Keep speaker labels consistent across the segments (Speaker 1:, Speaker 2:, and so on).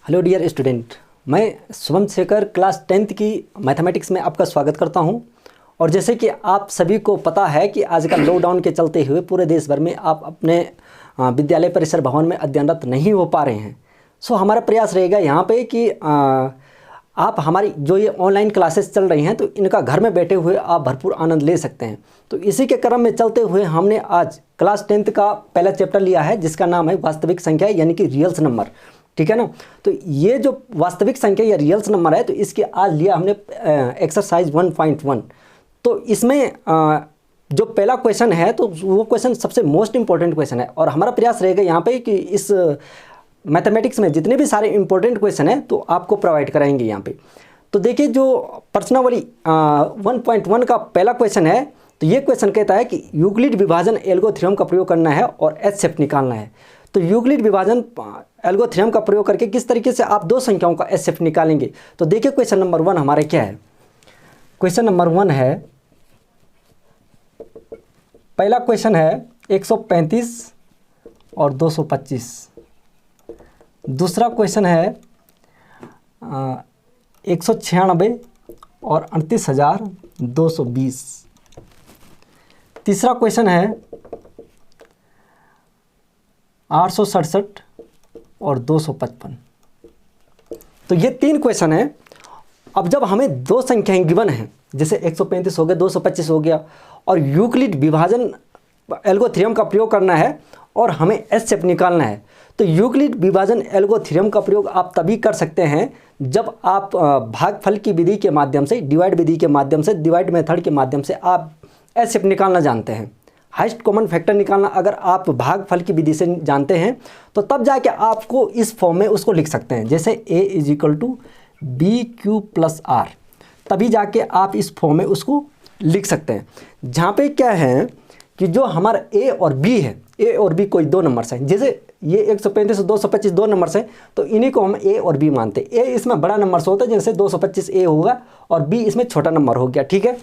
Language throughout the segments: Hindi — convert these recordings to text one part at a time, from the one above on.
Speaker 1: हेलो डियर स्टूडेंट, मैं शुभम शेखर क्लास 10th की मैथमेटिक्स में आपका स्वागत करता हूं। और जैसे कि आप सभी को पता है कि आजकल लॉकडाउन के चलते हुए पूरे देश भर में आप अपने विद्यालय परिसर भवन में अध्ययनरत नहीं हो पा रहे हैं। सो हमारा प्रयास रहेगा यहाँ पे कि आप हमारी जो ये ऑनलाइन क्लासेस चल रही हैं तो इनका घर में बैठे हुए आप भरपूर आनंद ले सकते हैं। तो इसी के क्रम में चलते हुए हमने आज क्लास 10th का पहला चैप्टर लिया है जिसका नाम है वास्तविक संख्या यानी कि रियल्स नंबर। ठीक है ना। तो ये जो वास्तविक संख्या या रियल्स नंबर है तो इसके आज लिया हमने एक्सरसाइज 1.1। तो इसमें जो पहला क्वेश्चन है तो वो क्वेश्चन सबसे मोस्ट इंपॉर्टेंट क्वेश्चन है और हमारा प्रयास रहेगा यहाँ पे कि इस मैथमेटिक्स में जितने भी सारे इंपॉर्टेंट क्वेश्चन हैं तो आपको प्रोवाइड कराएंगे यहाँ पे। तो देखिए जो प्रश्नावली 1.1 का पहला क्वेश्चन है तो ये क्वेश्चन कहता है कि यूक्लिड विभाजन एल्गो थ्योरम का प्रयोग करना है और एचसीएफ निकालना है। तो यूक्लिड विभाजन एल्गो थ्योरम का प्रयोग करके किस तरीके से आप दो संख्याओं का एचसीएफ निकालेंगे। तो देखिए क्वेश्चन नंबर 1 हमारे क्या है। क्वेश्चन नंबर 1 है, पहला क्वेश्चन है 135 और 225। दूसरा क्वेश्चन है 196 और 38,220। तीसरा क्वेश्चन है 867 और 255। तो ये 3 क्वेश्चन हैं। अब जब हमें दो संख्याएं गिवन हैं जैसे 135 हो गया, 225 हो गया और यूक्लिड विभाजन एल्गो थ्योरम का प्रयोग करना है और हमें एचसीएफ निकालना है। तो यूक्लिड विभाजन एल्गो थ्योरम का प्रयोग आप तभी कर सकते हैं जब आप भागफल की विधि के माध्यम से, डिवाइड विधि के माध्यम से, डिवाइड मेथड के माध्यम से आप एचसीएफ निकालना जानते हैं। हाईएस्ट कॉमन फैक्टर निकालना अगर आप भागफल की विधि से जानते हैं तो तब जाके आपको इस फॉर्म में उसको लिख सकते हैं जैसे a = bq + r। तभी जाके आप इस फॉर्म में उसको लिख सकते हैं। जहाँ पे क्या है कि जो हमारा a और b है, a और b कोई दो नंबर्स हैं। जैसे ये 135 और 225 दो नंबर्स हैं तो इन्हीं को हम a और b मानते हैं। a इसमें बड़ा नंबर से होता है जैसे 225 a होगा और b इसमें छोटा नंबर हो गया। ठीक है।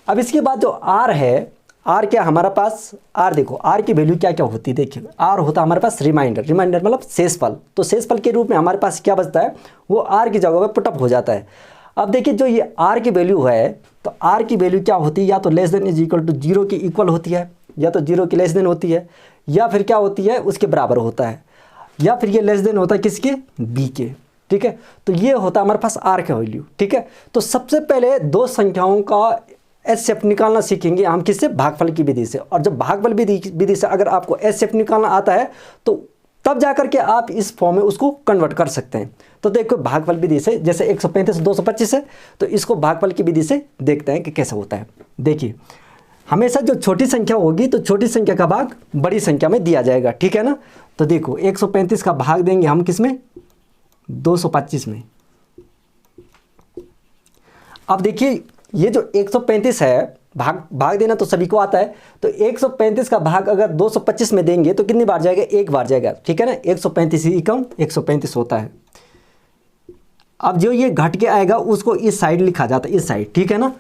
Speaker 1: अब इसके बाद जो r है, r क्या हमारा पास, r देखो r की वैल्यू क्या क्या होती है। देखिए r होता है हमारे पास रिमाइंडर, रिमाइंडर मतलब शेषफल। तो शेषफल के रूप में हमारे पास क्या बचता है वो r की जगह पे पुटअप हो जाता है। अब देखिए जो ये r की वैल्यू है तो r की वैल्यू क्या होती है, या तो less than is equal to 0 की इक्वल होती है, या तो 0 की लेस देन होती है, या फिर क्या होती है उसके बराबर होता है, या फिर ये लेस देन होता है किसके, b के। ठीक है। तो ये होता है हमारे पास r का वैल्यू। ठीक है। तो सबसे पहले दो संख्याओं का एचसीएफ निकालना सीखेंगे हम किससे, भागफल की विधि से। और जब भागफल विधि से अगर आपको एचसीएफ निकालना आता है तो तब जाकर के आप इस फॉर्म में उसको कन्वर्ट कर सकते हैं। तो देखो भागफल विधि से जैसे 135 225 है तो इसको भागफल की विधि से देखते हैं कि कैसे होता है। देखिए हमेशा जो छोटी संख्या होगी तो छोटी संख्या का भाग बड़ी संख्या में दिया जाएगा। ठीक है ना। तो देखो 135 का भाग देंगे हम किसमें, 225 में। अब देखिए ये जो 135 है भाग देना तो सभी को आता है। तो 135 का भाग अगर 225 में देंगे तो कितनी बार जाएगा, एक बार जाएगा। ठीक है ना। 135 ही कम 135 होता है। अब जो ये घट के आएगा उसको इस साइड लिखा जाता है, इस साइड। ठीक है ना।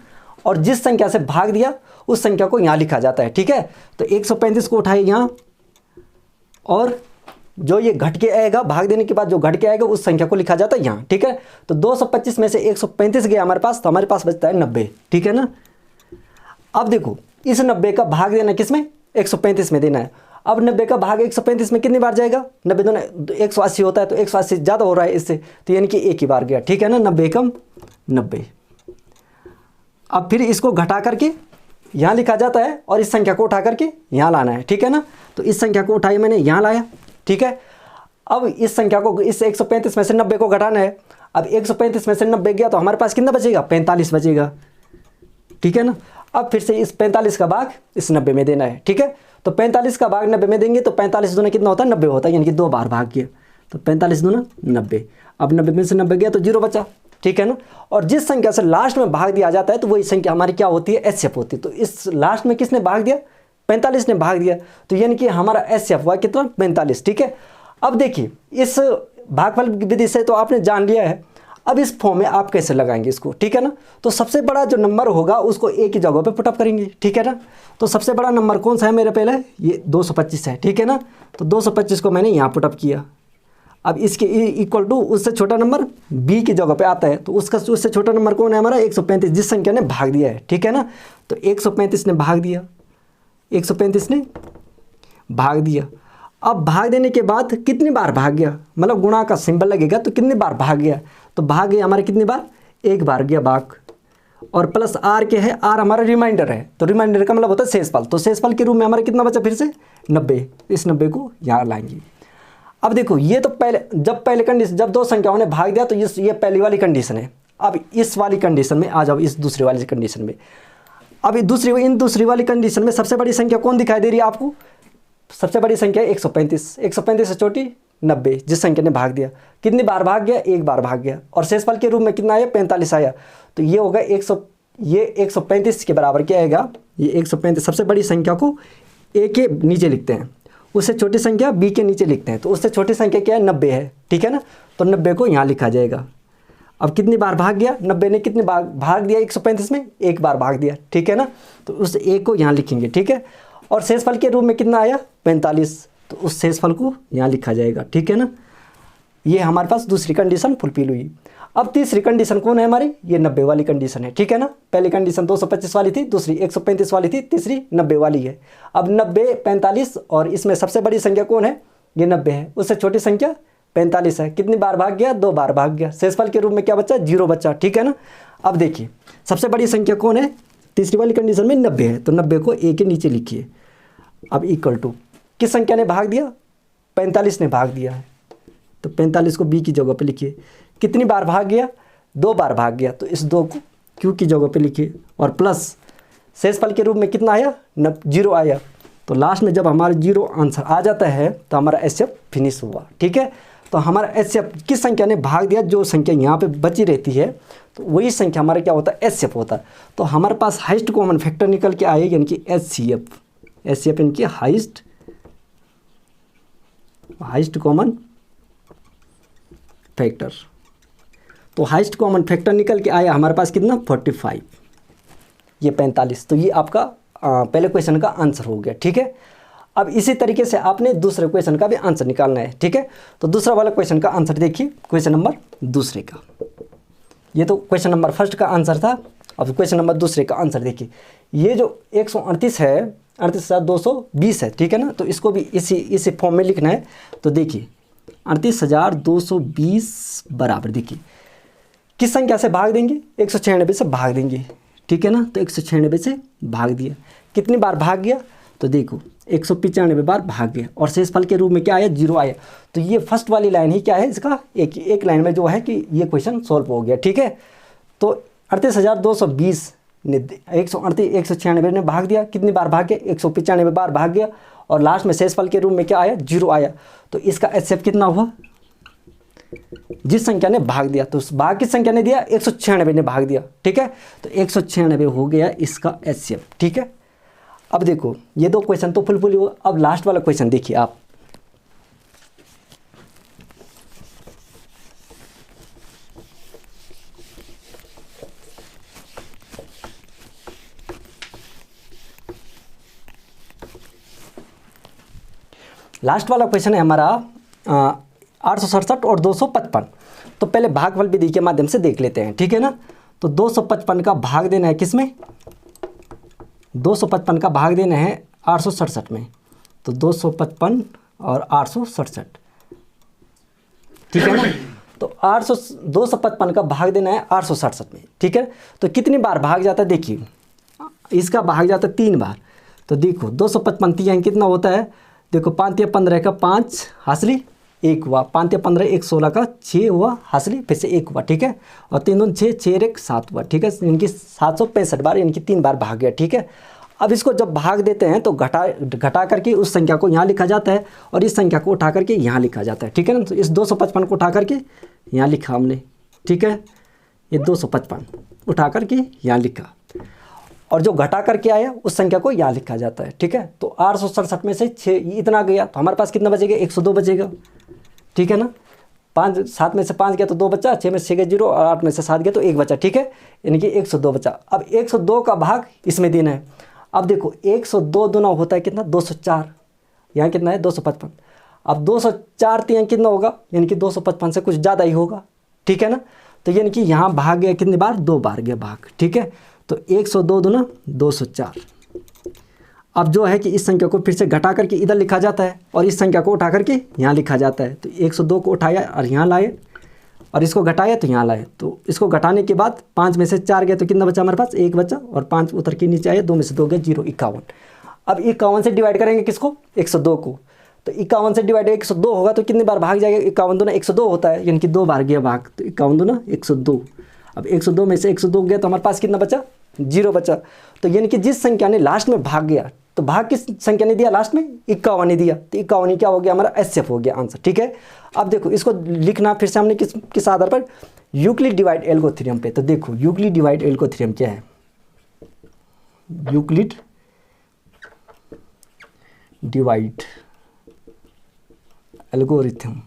Speaker 1: और जिस संख्या से भाग दिया उस संख्या को यहाँ लिखा जाता है। ठीक है। तो 135 को उठाए यहाँ और जो ये घट के आएगा भाग देने के बाद जो घट के आएगा उस संख्या को लिखा जाता है यहाँ। ठीक है। तो 225 में से 135 गया हमारे पास तो हमारे पास बचता है 90। ठीक है ना। अब देखो इस 90 का भाग देना किसमें, 135 में देना है। अब 90 का भाग 135 में कितनी बार जाएगा, 90 दोनों 180 होता है तो 180 ज़्यादा हो रहा है इससे, तो यानी कि एक ही बार गया। ठीक है ना। 90 कम 90। अब फिर इसको घटा करके यहाँ लिखा जाता है और इस संख्या को उठा करके यहाँ लाना है। ठीक है ना। तो इस संख्या को उठाई मैंने यहाँ लाया। ठीक है। अब इस संख्या को, इस 135 में से 90 को घटाना है। अब 135 में से 90 गया तो हमारे पास कितना बचेगा, 45 बचेगा। ठीक है ना। अब फिर से इस 45 का भाग इस 90 में देना है। ठीक है। तो 45 का भाग 90 में देंगे तो 45 दूना कितना होता है, 90 होता है, यानी कि दो बार भाग गया। तो 45 दूना 90। अब 90 में से 90 गया तो 0 बचा। ठीक है ना। और जिस संख्या से लास्ट में भाग दिया जाता है तो वही संख्या हमारी क्या होती है, एचसीएफ होती है। तो इस लास्ट में किसने भाग दिया, 45 ने भाग दिया, तो यानी कि हमारा एचसीएफ हुआ कितना, 45। ठीक है। अब देखिए इस भागफल विधि से तो आपने जान लिया है। अब इस फॉर्म में आप कैसे लगाएंगे इसको। ठीक है ना। तो सबसे बड़ा जो नंबर होगा उसको एक ही जगह पे पुटअप करेंगे। ठीक है ना। तो सबसे बड़ा नंबर कौन सा है मेरे, पहले ये 225 है। ठीक है ना। तो 225 को मैंने यहाँ पुटअप किया। अब इसके इक्वल टू उससे छोटा नंबर बी की जगह पे आता है, तो उससे छोटा नंबर कौन है हमारा 135, जिस संख्या ने भाग दिया है, ठीक है ना। तो 135 ने भाग दिया, 135 ने भाग दिया। अब भाग देने के बाद कितनी बार भाग गया, मतलब गुणा का सिंबल लगेगा तो कितनी बार भाग गया, तो भाग गया हमारे कितनी बार, एक बार गया भाग। और प्लस आर के है, आर हमारा रिमाइंडर है, तो रिमाइंडर का मतलब होता है शेषफल, तो शेषफल के रूप में हमारा कितना बचा फिर से 90, इस 90 को यहाँ लाएंगे। अब देखो ये तो पहले कंडीशन, जब दो संख्याओं ने भाग दिया तो ये पहली वाली कंडीशन है। अब इस वाली कंडीशन में आ जाओ, इस दूसरी वाली कंडीशन में। अब इन दूसरी वाली कंडीशन में सबसे बड़ी संख्या कौन दिखाई दे रही है आपको, सबसे बड़ी संख्या 135, 135 से छोटी 90, जिस संख्या ने भाग दिया, कितनी बार भाग गया, एक बार भाग गया। और शेषफल के रूप में कितना आया 45 आया, तो ये होगा 135 के बराबर क्या आएगा, ये 135 सबसे बड़ी संख्या को ए के नीचे लिखते हैं, उससे छोटी संख्या बी के नीचे लिखते हैं, तो उससे छोटी संख्या क्या है 90 है, ठीक है ना। तो 90 को यहाँ लिखा जाएगा। अब कितनी बार भाग गया, 90 ने कितनी बार भाग दिया 135 में, एक बार भाग दिया, ठीक है ना। तो उस एक को यहाँ लिखेंगे, ठीक है। और शेषफल के रूप में कितना आया 45, तो उस शेषफल को यहाँ लिखा जाएगा, ठीक है ना। ये हमारे पास दूसरी कंडीशन फुलफिल हुई। अब तीसरी कंडीशन कौन है हमारी, ये 90 वाली कंडीशन है, ठीक है ना। पहली कंडीशन 225 वाली थी, दूसरी 135 वाली थी, तीसरी 90 वाली है। अब 90, 45 और इसमें सबसे बड़ी संख्या कौन है, ये 90 है, उससे छोटी संख्या 45 है, कितनी बार भाग गया, 2 बार भाग गया। शेषफल के रूप में क्या बचा, 0 बचा, ठीक है ना। अब देखिए सबसे बड़ी संख्या कौन है, तीसरी वाली कंडीशन में 90 है, तो 90 को ए के नीचे लिखिए। अब इक्वल टू किस संख्या ने भाग दिया, 45 ने भाग दिया है, तो 45 को बी की जगह पे लिखिए। कितनी बार भाग गया, 2 बार भाग गया, तो इस 2 को क्यू की जगह पे लिखिए। और प्लस शेषफल के रूप में कितना आया 0 आया। तो लास्ट में जब हमारा 0 आंसर आ जाता है तो हमारा एचसीएफ फिनिश हुआ, ठीक है। तो हमारा एचसीएफ किस संख्या ने भाग दिया, जो संख्या यहाँ पे बची रहती है तो वही संख्या हमारा क्या होता है एचसीएफ होता है। तो हमारे पास हाइस्ट कॉमन फैक्टर निकल के आए, यानी कि एचसीएफ, एचसीएफ यानी कि हाइस्ट कॉमन फैक्टर। तो हाइस्ट कॉमन फैक्टर निकल के आया हमारे पास कितना 45, ये 45। तो ये आपका पहले क्वेश्चन का आंसर हो गया, ठीक है। अब इसी तरीके से आपने दूसरे क्वेश्चन का भी आंसर निकालना है, ठीक है। तो दूसरा वाला क्वेश्चन का आंसर देखिए, क्वेश्चन नंबर दूसरे का, ये तो क्वेश्चन नंबर फर्स्ट का आंसर था। अब क्वेश्चन नंबर दूसरे का आंसर देखिए, ये जो 138 है 38,220 है, ठीक है ना। तो इसको भी इसी फॉर्म में लिखना है। तो देखिए 38,220 बराबर, देखिए किस संख्या से भाग देंगे, 196 से भाग देंगे, ठीक है ना। तो 196 से भाग दिया, कितनी बार भाग गया, तो देखो 195 बार भाग गया। और शेषफल के रूप में क्या आया 0 आया। तो ये फर्स्ट वाली लाइन ही क्या है इसका, एक लाइन में जो है कि ये क्वेश्चन सॉल्व हो गया, ठीक है। तो 38,220 ने 196 ने भाग दिया, कितनी बार भाग गया 195 बार भाग गया। और लास्ट में शेषफल के रूप में क्या आया 0 आया। तो इसका एचसीएफ कितना हुआ, जिस संख्या ने भाग दिया, तो भाग किस संख्या ने दिया 196 ने भाग दिया, ठीक है। तो 196 हो गया इसका एचसीएफ, ठीक है। अब देखो ये दो क्वेश्चन तो फुलफिल हुआ। अब लास्ट वाला क्वेश्चन देखिए आप, लास्ट वाला क्वेश्चन है हमारा 867 और 255। तो पहले भागफल विधि के माध्यम से देख लेते हैं, ठीक है ना। तो 255 का भाग देना है किस में, 255 का भाग देना है 867 में। तो 255 और 867, ठीक है ना। तो 255 का भाग देना है 867 में, ठीक है। तो कितनी बार भाग जाता है, देखिए इसका भाग जाता है 3 बार। तो देखो 255 यहाँ कितना होता है, देखो 5 या 15 का 5 हासिली 1 हुआ, 5 या 15 1 16 का 6 हुआ हासिली, फिर से 1 हुआ, ठीक है। और 3 2 6 6 1 7 हुआ, ठीक है। इनकी 765 बार, इनकी 3 बार भाग गया, ठीक है। अब इसको जब भाग देते हैं तो घटा करके उस संख्या को यहाँ लिखा जाता है और इस संख्या को उठा करके यहाँ लिखा जाता है, ठीक है ना। तो इस 255 को उठा करके यहाँ लिखा हमने, ठीक है। ये 255 उठा करके यहाँ लिखा और जो घटा करके आया उस संख्या को यहाँ लिखा जाता है, ठीक है। तो 867 में से 6 इतना गया, तो हमारे पास कितना बचेगा 102 बचेगा, ठीक है ना। 7 में से 5 गया तो 2 बचा, 6 में से 6 गया 0 और 8 में से 7 गया तो 1 बचा, ठीक है। यानी कि 102 बचा। अब 102 का भाग इसमें देना है। अब देखो 102 दूना होता है कितना 204, यहाँ कितना है 255। अब 204 3 कितना होगा, यानी कि 255 से कुछ ज़्यादा ही होगा, ठीक है ना। तो यानी कि यहाँ भाग गया कितनी बार, 2 बार गया भाग, ठीक है। तो 102 दूना 204। अब जो है कि इस संख्या को फिर से घटा करके इधर लिखा जाता है और इस संख्या को उठा करके यहाँ लिखा जाता है। तो 102 को उठाया और यहाँ लाए और इसको घटाया तो यहाँ लाए। तो इसको घटाने के बाद 5 में से 4 गए तो कितना बचा हमारे पास, 1 बचा, और 5 उतर के नीचे आए, 2 में से 2 गए 0, 51। अब 51 से डिवाइड करेंगे किसको, 102 को। तो 51 से डिवाइड 102 होगा तो कितनी बार भाग जाएगा, 51 दूना 102 होता है, यानी कि 2 बार गया भाग। तो 51 दूना 102। अब 102 में से 102 गया तो हमारे पास कितना बचा, 0 बचा। तो यानी कि जिस संख्या ने लास्ट में भाग गया, तो भाग किस संख्या ने दिया लास्ट में, 51 ने दिया। तो 51 ही क्या हो गया हमारा, एचसीएफ हो गया आंसर, ठीक है। अब देखो इसको लिखना फिर से हमने किस आधार पर, यूक्लिड डिवाइड एल्गो थ्योरम पे। तो देखो यूक्लिड डिवाइड एल्गो थ्योरम क्या है, यूक्लिड डिवाइड एल्गोरिथम।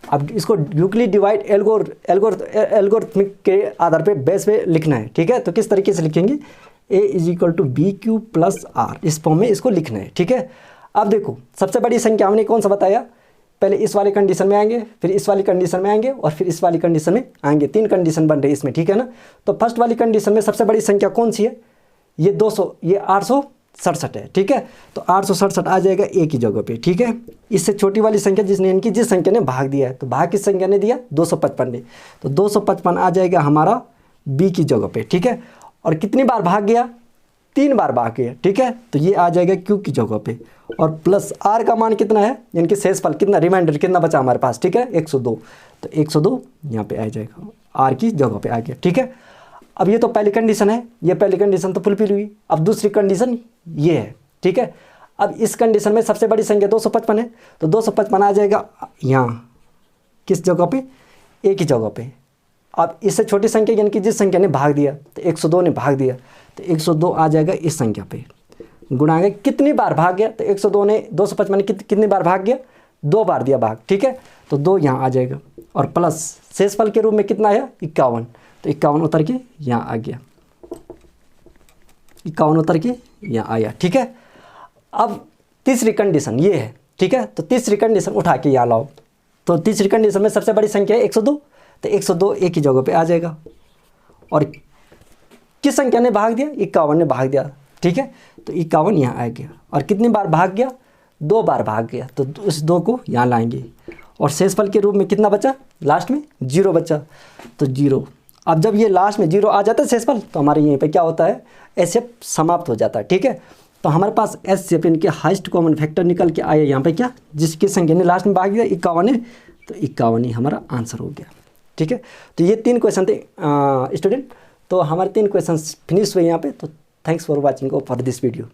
Speaker 1: अब इसको यूक्लिड डिवाइड एल्गोरिथमिक के आधार पे बेस पे लिखना है, ठीक है। तो किस तरीके से लिखेंगे, a is equal to b q plus r, इस फॉर्म में इसको लिखना है, ठीक है। अब देखो सबसे बड़ी संख्या हमने कौन सा बताया, पहले इस वाली कंडीशन में आएंगे, फिर इस वाली कंडीशन में आएंगे और फिर इस वाली कंडीशन में आएंगे। 3 कंडीशन बन रही है इसमें, ठीक है ना। तो फर्स्ट वाली कंडीशन में सबसे बड़ी संख्या कौन सी है, ये 200, ये 867 है, ठीक है। तो 867 आ जाएगा ए की जगह पे, ठीक है। इससे छोटी वाली संख्या जिसने, इनकी जिस संख्या ने भाग दिया है, तो भाग किस संख्या ने दिया, 255 ने। तो 255 आ जाएगा हमारा बी की जगह पे, ठीक है। और कितनी बार भाग गया, 3 बार भाग गया, ठीक है। तो ये आ जाएगा क्यू की जगह पे, और प्लस आर का मान कितना है, यानी कि शेषफल कितना, रिमाइंडर कितना बचा हमारे पास, ठीक है, 102। तो 102 यहाँ पे आ जाएगा, आर की जगह पे आ गया, ठीक है। अब ये तो पहली कंडीशन है, ये पहली कंडीशन तो फुलफिल हुई। अब दूसरी कंडीशन ये है, ठीक है। अब इस कंडीशन में सबसे बड़ी संख्या 255 है, तो 255 आ जाएगा यहाँ किस जगह पे, ए की जगह पे। अब इससे छोटी संख्या यानी कि जिस संख्या ने भाग दिया, तो 102 ने भाग दिया, तो 102 आ जाएगा इस संख्या पे, गुणाएंगे कितनी बार भाग गया, तो 102 ने 255 ने कितनी बार भाग गया, 2 बार दिया भाग, ठीक है। तो 2 यहाँ आ जाएगा और प्लस शेषफल के रूप में कितना आया, 51। तो 51 उतर के यहाँ आ गया, 51 उतर के यहाँ आया, ठीक है। अब तीसरी कंडीशन ये है, ठीक है। तो तीसरी कंडीशन उठा के यहाँ लाओ। तो तीसरी कंडीशन में सबसे बड़ी संख्या है 102, तो 102 एक ही जगह पे आ जाएगा। और किस संख्या ने भाग दिया, 51 ने भाग दिया, ठीक है। तो 51 यहाँ आ गया और कितनी बार भाग गया, 2 बार भाग गया। तो उस 2 को यहाँ लाएंगे और शेषफल के रूप में कितना बचा, लास्ट में 0 बचा, तो 0। अब जब ये लास्ट में 0 आ जाता है शेषफल, तो हमारे यहीं पे क्या होता है, एचसीएफ समाप्त हो जाता है, ठीक है। तो हमारे पास एचसीएफ इनके हाईएस्ट कॉमन फैक्टर निकल के आया यहाँ पे क्या, जिसकी संख्या ने लास्ट में भाग दिया 51 है, तो 51 ही हमारा आंसर हो गया, ठीक है। तो ये 3 क्वेश्चन थे स्टूडेंट। तो हमारे 3 क्वेश्चन फिनिश हुए यहाँ पे। तो thanks for watching for this video.